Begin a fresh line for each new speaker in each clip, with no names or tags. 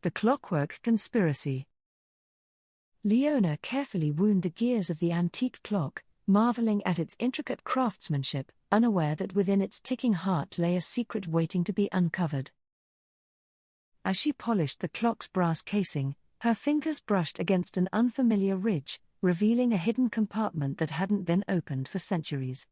The Clockwork Conspiracy. Leona carefully wound the gears of the antique clock, marveling at its intricate craftsmanship, unaware that within its ticking heart lay a secret waiting to be uncovered. As she polished the clock's brass casing, her fingers brushed against an unfamiliar ridge, revealing a hidden compartment that hadn't been opened for centuries.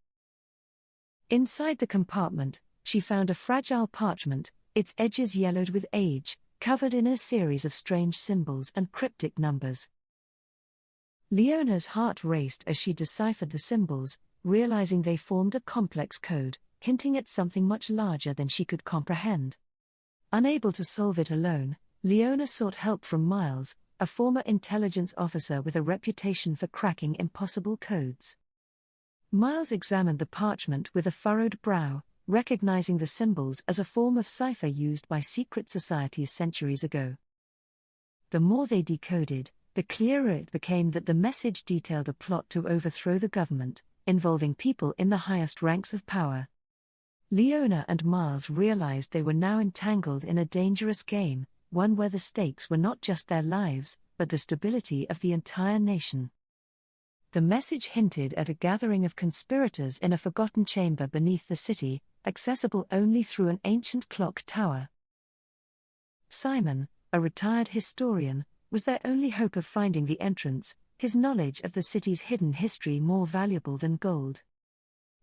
Inside the compartment, she found a fragile parchment, its edges yellowed with age, covered in a series of strange symbols and cryptic numbers. Leona's heart raced as she deciphered the symbols, realizing they formed a complex code, hinting at something much larger than she could comprehend. Unable to solve it alone, Leona sought help from Miles, a former intelligence officer with a reputation for cracking impossible codes. Miles examined the parchment with a furrowed brow, recognizing the symbols as a form of cipher used by secret societies centuries ago. The more they decoded, the clearer it became that the message detailed a plot to overthrow the government, involving people in the highest ranks of power. Leona and Miles realized they were now entangled in a dangerous game, one where the stakes were not just their lives, but the stability of the entire nation. The message hinted at a gathering of conspirators in a forgotten chamber beneath the city, accessible only through an ancient clock tower. Simon, a retired historian, was their only hope of finding the entrance, his knowledge of the city's hidden history more valuable than gold.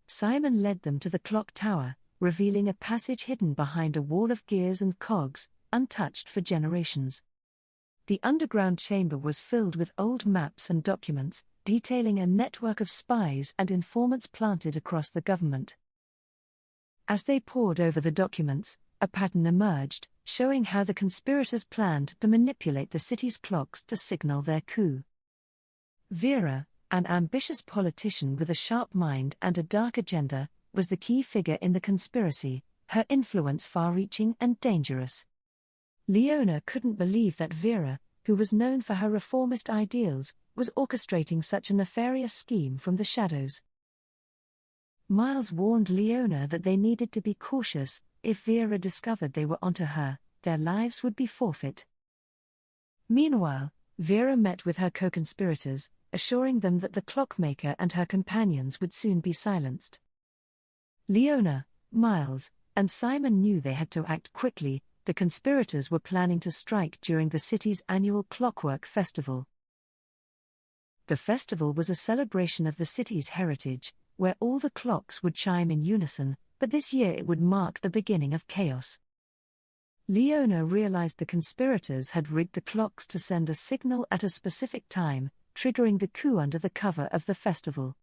Simon led them to the clock tower, revealing a passage hidden behind a wall of gears and cogs, untouched for generations. The underground chamber was filled with old maps and documents, detailing a network of spies and informants planted across the government. As they pored over the documents, a pattern emerged, showing how the conspirators planned to manipulate the city's clocks to signal their coup. Vera, an ambitious politician with a sharp mind and a dark agenda, was the key figure in the conspiracy, her influence far-reaching and dangerous. Leona couldn't believe that Vera, who was known for her reformist ideals, was orchestrating such a nefarious scheme from the shadows. Miles warned Leona that they needed to be cautious. If Vera discovered they were onto her, their lives would be forfeit. Meanwhile, Vera met with her co-conspirators, assuring them that the clockmaker and her companions would soon be silenced. Leona, Miles, and Simon knew they had to act quickly. The conspirators were planning to strike during the city's annual Clockwork Festival. The festival was a celebration of the city's heritage, where all the clocks would chime in unison, but this year it would mark the beginning of chaos. Leona realized the conspirators had rigged the clocks to send a signal at a specific time, triggering the coup under the cover of the festival.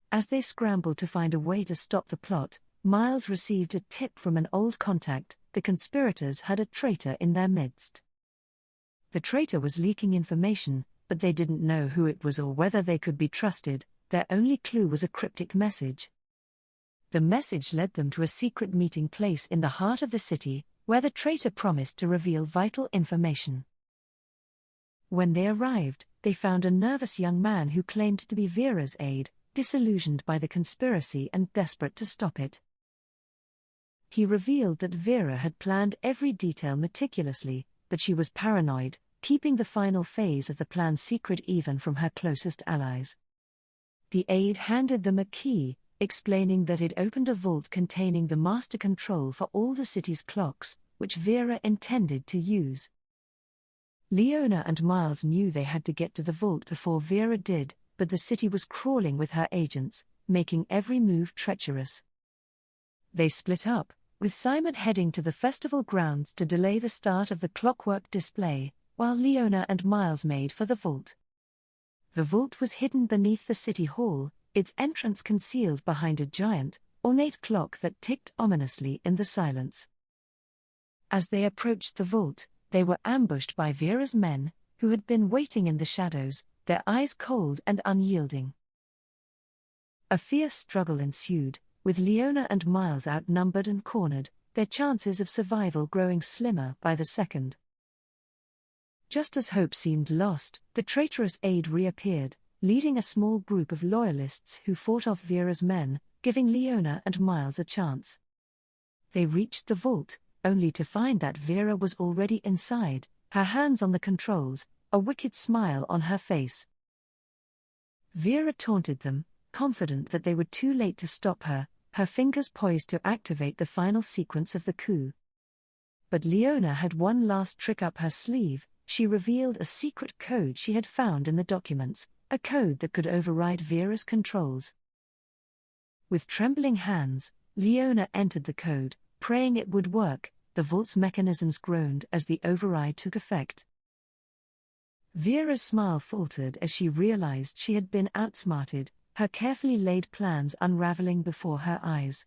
As they scrambled to find a way to stop the plot, Miles received a tip from an old contact: the conspirators had a traitor in their midst. The traitor was leaking information, but they didn't know who it was or whether they could be trusted. Their only clue was a cryptic message. The message led them to a secret meeting place in the heart of the city, where the traitor promised to reveal vital information. When they arrived, they found a nervous young man who claimed to be Vera's aide, disillusioned by the conspiracy and desperate to stop it. He revealed that Vera had planned every detail meticulously, but she was paranoid, keeping the final phase of the plan secret even from her closest allies. The aide handed them a key, explaining that it opened a vault containing the master control for all the city's clocks, which Vera intended to use. Leona and Miles knew they had to get to the vault before Vera did, but the city was crawling with her agents, making every move treacherous. They split up, with Simon heading to the festival grounds to delay the start of the clockwork display, while Leona and Miles made for the vault. The vault was hidden beneath the city hall, its entrance concealed behind a giant, ornate clock that ticked ominously in the silence. As they approached the vault, they were ambushed by Vera's men, who had been waiting in the shadows, their eyes cold and unyielding. A fierce struggle ensued, with Leona and Miles outnumbered and cornered, their chances of survival growing slimmer by the second. Just as hope seemed lost, the traitorous aide reappeared, leading a small group of loyalists who fought off Vera's men, giving Leona and Miles a chance. They reached the vault, only to find that Vera was already inside, her hands on the controls, a wicked smile on her face. Vera taunted them, confident that they were too late to stop her, her fingers poised to activate the final sequence of the coup. But Leona had one last trick up her sleeve. She revealed a secret code she had found in the documents, a code that could override Vera's controls. With trembling hands, Leona entered the code, praying it would work. The vault's mechanisms groaned as the override took effect. Vera's smile faltered as she realized she had been outsmarted, her carefully laid plans unraveling before her eyes.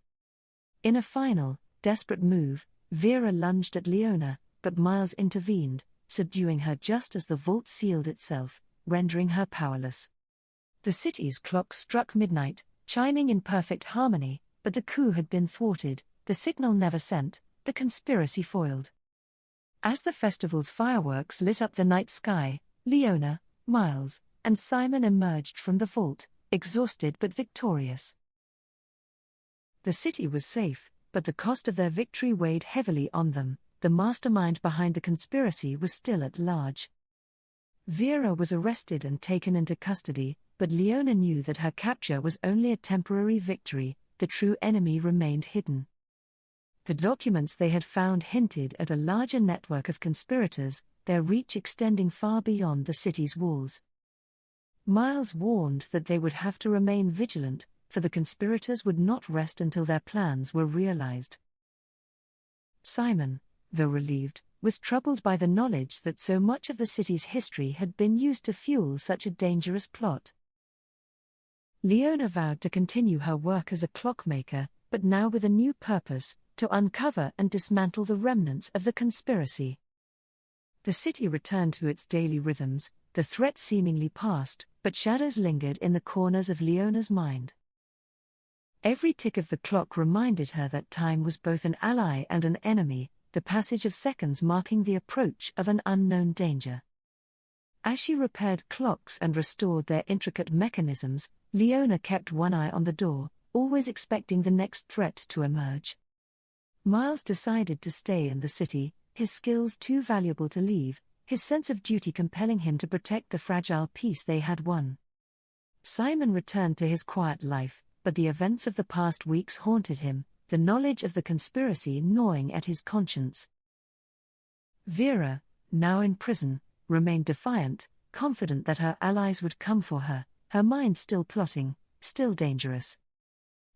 In a final, desperate move, Vera lunged at Leona, but Miles intervened, subduing her just as the vault sealed itself, rendering her powerless. The city's clock struck midnight, chiming in perfect harmony, but the coup had been thwarted, the signal never sent, the conspiracy foiled. As the festival's fireworks lit up the night sky, Leona, Miles, and Simon emerged from the vault, exhausted but victorious. The city was safe, but the cost of their victory weighed heavily on them. The mastermind behind the conspiracy was still at large. Vera was arrested and taken into custody, but Leona knew that her capture was only a temporary victory. The true enemy remained hidden. The documents they had found hinted at a larger network of conspirators, their reach extending far beyond the city's walls. Miles warned that they would have to remain vigilant, for the conspirators would not rest until their plans were realized. Simon, though relieved, was troubled by the knowledge that so much of the city's history had been used to fuel such a dangerous plot. Leona vowed to continue her work as a clockmaker, but now with a new purpose, to uncover and dismantle the remnants of the conspiracy. The city returned to its daily rhythms, the threat seemingly passed, but shadows lingered in the corners of Leona's mind. Every tick of the clock reminded her that time was both an ally and an enemy, the passage of seconds marking the approach of an unknown danger. As she repaired clocks and restored their intricate mechanisms, Leona kept one eye on the door, always expecting the next threat to emerge. Miles decided to stay in the city, his skills too valuable to leave, his sense of duty compelling him to protect the fragile peace they had won. Simon returned to his quiet life, but the events of the past weeks haunted him, the knowledge of the conspiracy gnawing at his conscience. Vera, now in prison, remained defiant, confident that her allies would come for her, her mind still plotting, still dangerous.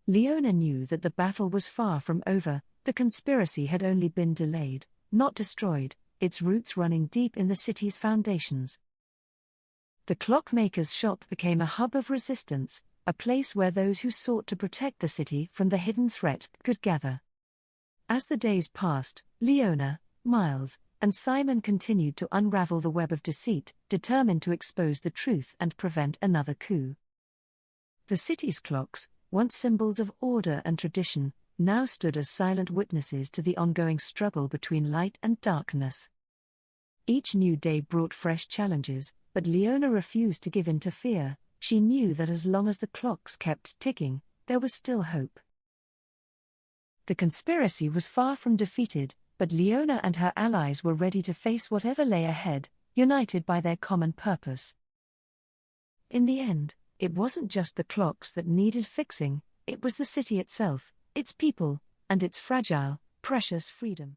Leona knew that the battle was far from over. The conspiracy had only been delayed, not destroyed, its roots running deep in the city's foundations. The clockmaker's shop became a hub of resistance, a place where those who sought to protect the city from the hidden threat could gather. As the days passed, Leona, Miles, and Simon continued to unravel the web of deceit, determined to expose the truth and prevent another coup. The city's clocks, once symbols of order and tradition, now stood as silent witnesses to the ongoing struggle between light and darkness. Each new day brought fresh challenges, but Leona refused to give in to fear. She knew that as long as the clocks kept ticking, there was still hope. The conspiracy was far from defeated, but Leona and her allies were ready to face whatever lay ahead, united by their common purpose. In the end, it wasn't just the clocks that needed fixing, it was the city itself, its people, and its fragile, precious freedom.